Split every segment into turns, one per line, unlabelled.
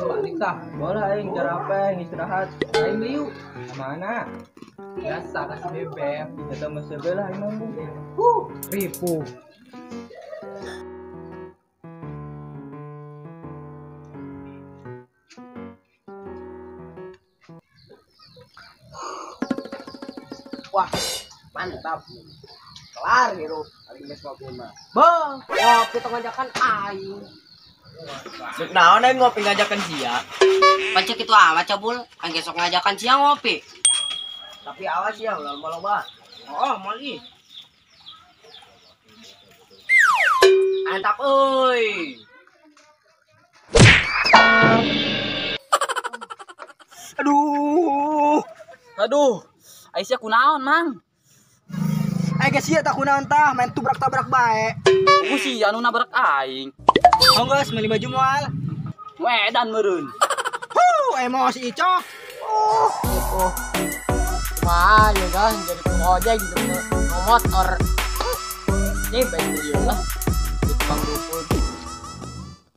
Balik tah. Boleh aing cara apa yang istirahat. Aing liu. Mana? Biasa kasih BBM. Kita masih belah aing ngomong. Ribu.
Wah, mantap. Kelar gitu. Aing geus ngopi mah. Bang, ngopi tong ngajakan aing.
Suk naon aing ngopi ngajakan sia.
Pancek itu amat cabul, aing besok ngajakan siang ngopi.
Tapi awas ya ulah loba.
Oh, mali. Mantap euy.
Aduh.
Aduh. Aisyah kunaon, Mang?
Geus sia tah kunaon tah main tubrak-tabrak bae.
Aku sih anu nabrak aing.
Hongos meuli baju moal.
Wedan meureun.
Emosi icok.
Wah, ya kan jadi ojek gitu motor. Ini baik dia lah. Di tukang dukun.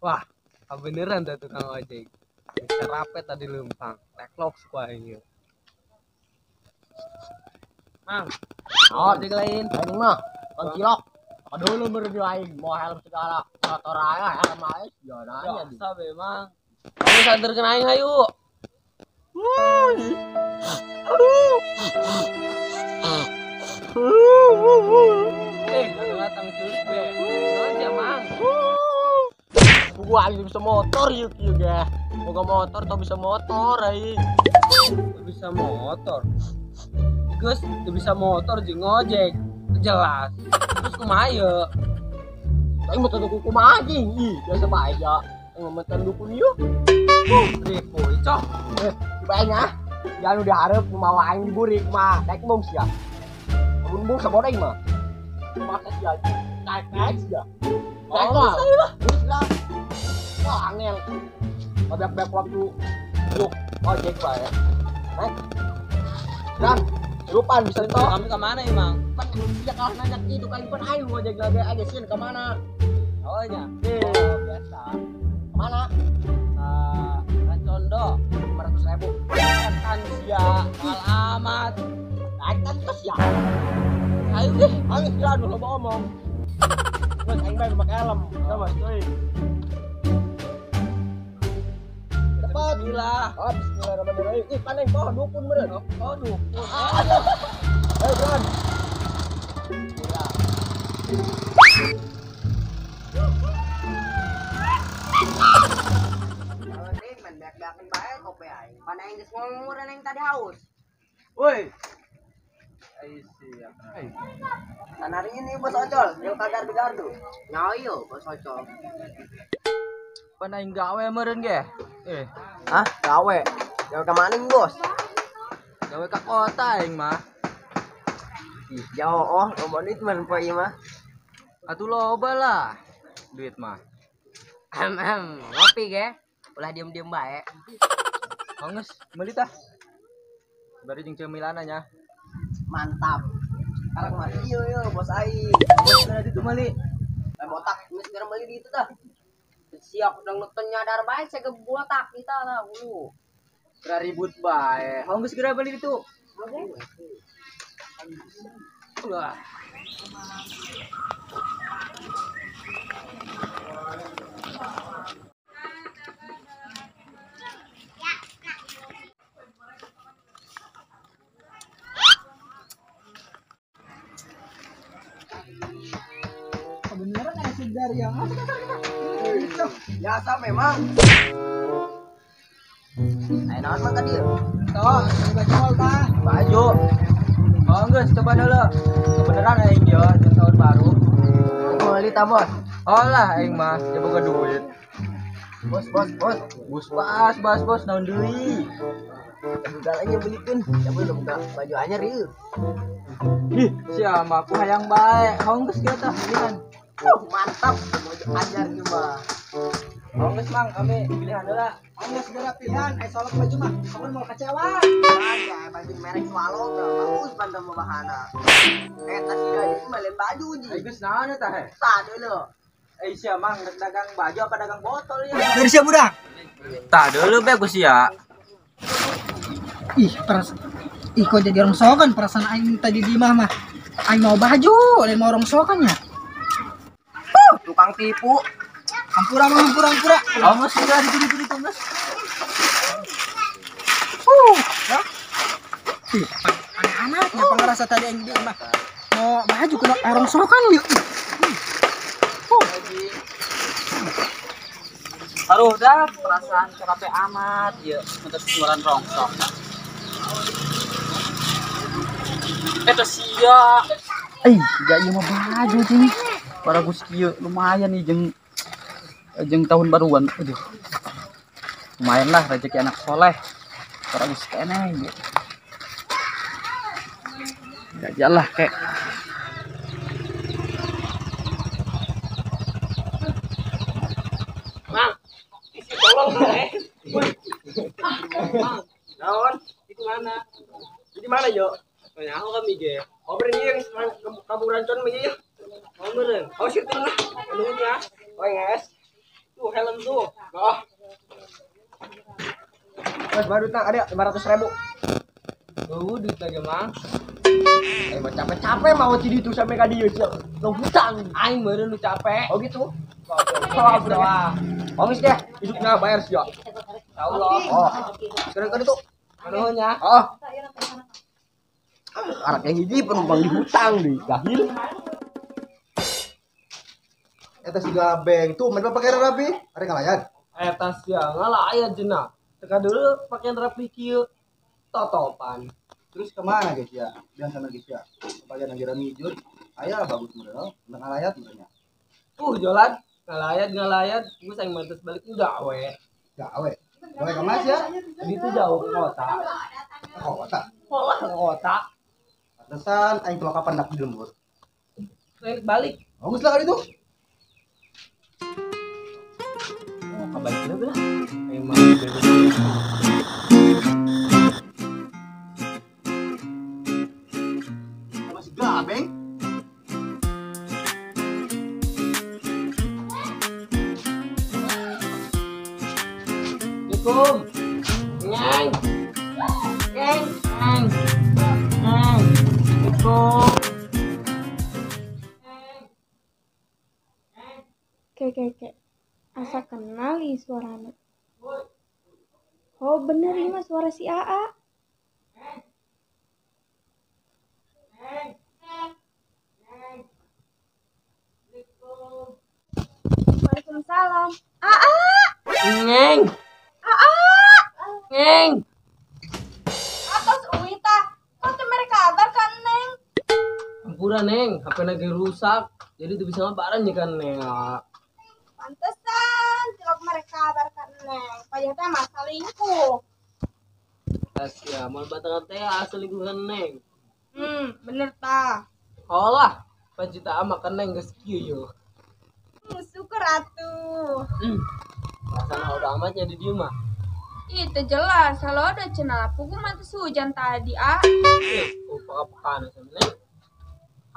Wah, beneran dah tukang ojek. Bisa rapet tadi lempang. Teklok suka ini. Mang,
Oh, digelain. Ini mah cilok. Dulu berdua aing mau helm segala. Motor aya helm aja ya nanya di.
sabe Mang. Kamu sadar kena aing hayu. Datang culik be. Aja Mang.
Gua aing bisa motor yuk ya. Moga motor atau bisa motor aing.
Bisa motor. Gus, bisa motor jeung ngojek. Jelas. Terus kumaha ye?
Aing mau tuku kumaha anjing. Ih, biasa bae aja. Ngometan dukun yuk.
Ribu, cok.
Dibayangnya. Jangan udah harap kumaha aing diburik mah. Naik mung sia. Mun mung sabodeng mah. Masa sia. Naik sia. Naik lah. Bislah. Wah, angel. Babak-babak waktu yuk ojek bae. Naik. Dan lupan bisa itu.
Kami ke mana emang?
Kan dia kalah nanya itu kali pun ayo ngojek lagi aja sih ke mana?
Oh nya.
Biasa. Mana?
Kan condo
500.000.
kan sia mal amat.
Naik kan terus ya.
Ayo deh.
Angin kira dulu ngomong. Wes aing bae pakai helm. Sama euy. Cepat
Gila.
Oh, bismillahirrahmanirrahim. Ih, paneng pohon dukun bener.
Oh dukun.
Ayo, Bron. Gila. Kalau nih mendak-dakin bae kopi aing. Paneng geus ngomong yang tadi haus.
Woi. Ayo siap.
Tanari ini bos ocol, yang kagar di gardu. Nyayo bos ocol.
Panaing gawe meureun ge.
Hah, gawe. Gawe ka maning bos?
Gawe ka kota aing mah.
Ih, jauh oh, loba duit man poe ieu mah.
Atuh loba lah. Duit mah.
Ngopi ge. Ulah diem-diem bae.
Honges, meuli tah. Bari jeung cemilan nya.
Mantap. Sekarang mah ieu bos aing.
Bener di meli.
Botak geus gara meuli di itu tah. Siap udah nonton nyadar bae saya botak kita lah dulu.
Geura ribut bae. Honges geura beli itu. Wah.
Beneran segar ya.
Biasa memang. Ayo naon mah tadi?
Toh, baju tah.
Baju. Honges coba dulu. Kebeneran aing dia jeung tahun baru.
Meuli ta bos?
Olah aing mah coba ke duit.
Bos.
Bos naon deui?
Galanya belikeun. Coba lu buka baju anyar ieu.
Ih, sia mah aku hayang bae. Honges kieu tah pilihan.
Mantap, baju anyar ieu mah.
Honges Mang, kami pilihan heula.
Anu segera pilihan, solok baju mah. Kamu mau kecewa.
Ada baju merek Swallow bagus pandang bahana. Tas dia ini mah lain baju ji.
Geus naon eta he?
Tah dulu.
Siya mang dagang baju apa dagang botol ya?
Dari siapa budak?
Tak dulu be Gus ya.
Ih, kok jadi orang sokan perasaan aing tadi di mah. Aing mau baju, aing mau orang sokannya.
Tukang tipu.
Hampura.
Oh, Mas sudah di Mas.
Ya. Ih, anak-anak ngapa ngerasa tadi aing di mah. Mau baju kena orang sokan yuk.
Aduh dah perasaan capek amat ya untuk keluaran rongsok. Eta sia.
Gak iya mah baju cing. Para Gus kieu lumayan nih jeung tahun baruan. Aduh. Lumayan lah rezeki anak soleh. Para Gus keneh. Gajah lah kek.
Naon? Itu mana? Di mana yo? Tanya aku kami ge. Oh beren yang kamu rancon mah ya. Oh beren. Oh situ lah. Anunya. Oh yes. Tuh helm tuh. Oh. Mas baru tang ada 500.000. Duit lagi mang. Mau capek-capek mau cidi itu sampai ka dieu sia. Lu hutang. Aing meureun nu capek. Oh gitu. Oh, berapa? Oh, mis deh, hidupnya bayar sih ya. Allah. Oh, sekarang itu. Anunya. Oh. Anak yang hiji penumpang di hutang di gahil.
Eta si gabeng tuh main pakaian rapi, ada ngalayan.
Eta sia ngalayan cenah. Teka dulu pakaian rapi kieu totopan.
Terus kemana guys ya? Biasa guys ya. Pakaian lagi ramijur. Aya bagus model, tentang ngalayan sebenarnya.
Jalan ngalayat gue sayang mantas balik udah we
Gawe. Gawe ke Mas ya?
itu jauh ke kota
Kota.
pola ke kota
Pantesan aing tuh kapan dak di lembur.
saya balik
Bagus lah kali itu.
kebalik dulu lah emang
Masih gabeng.
Assalamualaikum Nyang Assalamualaikum
Kek, asa kenal ih suarana. Oh bener ini mah suara si AA. Waalaikumsalam. AA.
Nyang Nyang
Atas Uwita. Kok tuh mereka kabar kan Neng?
Ampura Neng HP lagi rusak jadi tuh bisa ngabaran ya kan Neng
Pantesan cilok mereka kabar kan Neng. Payah teh mah selingkuh.
ya mau batangan teh asli gue Neng
Bener ta.
olah pacita makan Neng geus kieu yo
Syukur atuh.
Rasana udah amat jadi dia mah.
Itu jelas, kalau ada cenah pugu mantus hujan tadi, ah.
Paka-pakaan sebenarnya.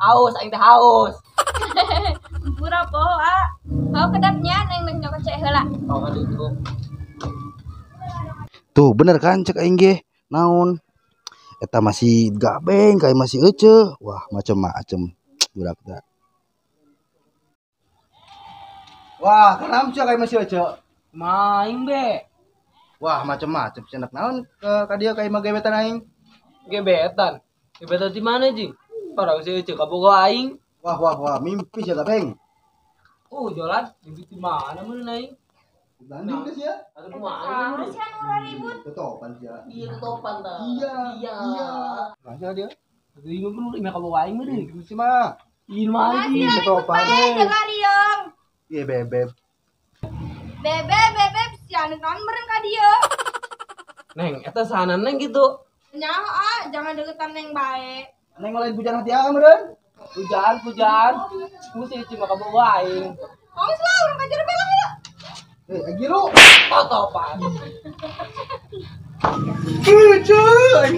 Haus, aing teh haus.
Pura po, ah. Kau kedapnya neng nyokot cek heula.
Kau kan itu.
Tuh bener kan cek aing ge. Naon? Eta masih gabeng kayak masih ece. Wah, macem-macem. Budak teh. Wah, kenapa sih kayak masih ece?
Main be.
Wah, macem-macem cenak naon ka dia kayak mah gebetan aing.
Gebetan. Gebetan di mana, Jing? Parang sih cek kaboga aing.
Wah, mimpi sih gabeng.
Jalan di mana mun aing?
Banding ke sih ya?
Ada kumaha?
Sih anu ribut.
Topan sih ya.
Iya topan dah.
Iya. Masa dia?
Tapi ini pun udah kaboga aing mah deh.
Itu sih mah.
Ini mah di
Topan.
Jaga riung.
Iya bebek.
Bebek si anu naon meureun ka dieu.
Neng, eta sana Neng gitu.
Nyaho, jangan deketan neng bae.
Neng ngalahin pujan hati aing meureun.
Pujan. Ku sih cuma kaboga aing.
Kamu selalu urang kajar belang ya.
Agiru.
Topan.
Cuy, aing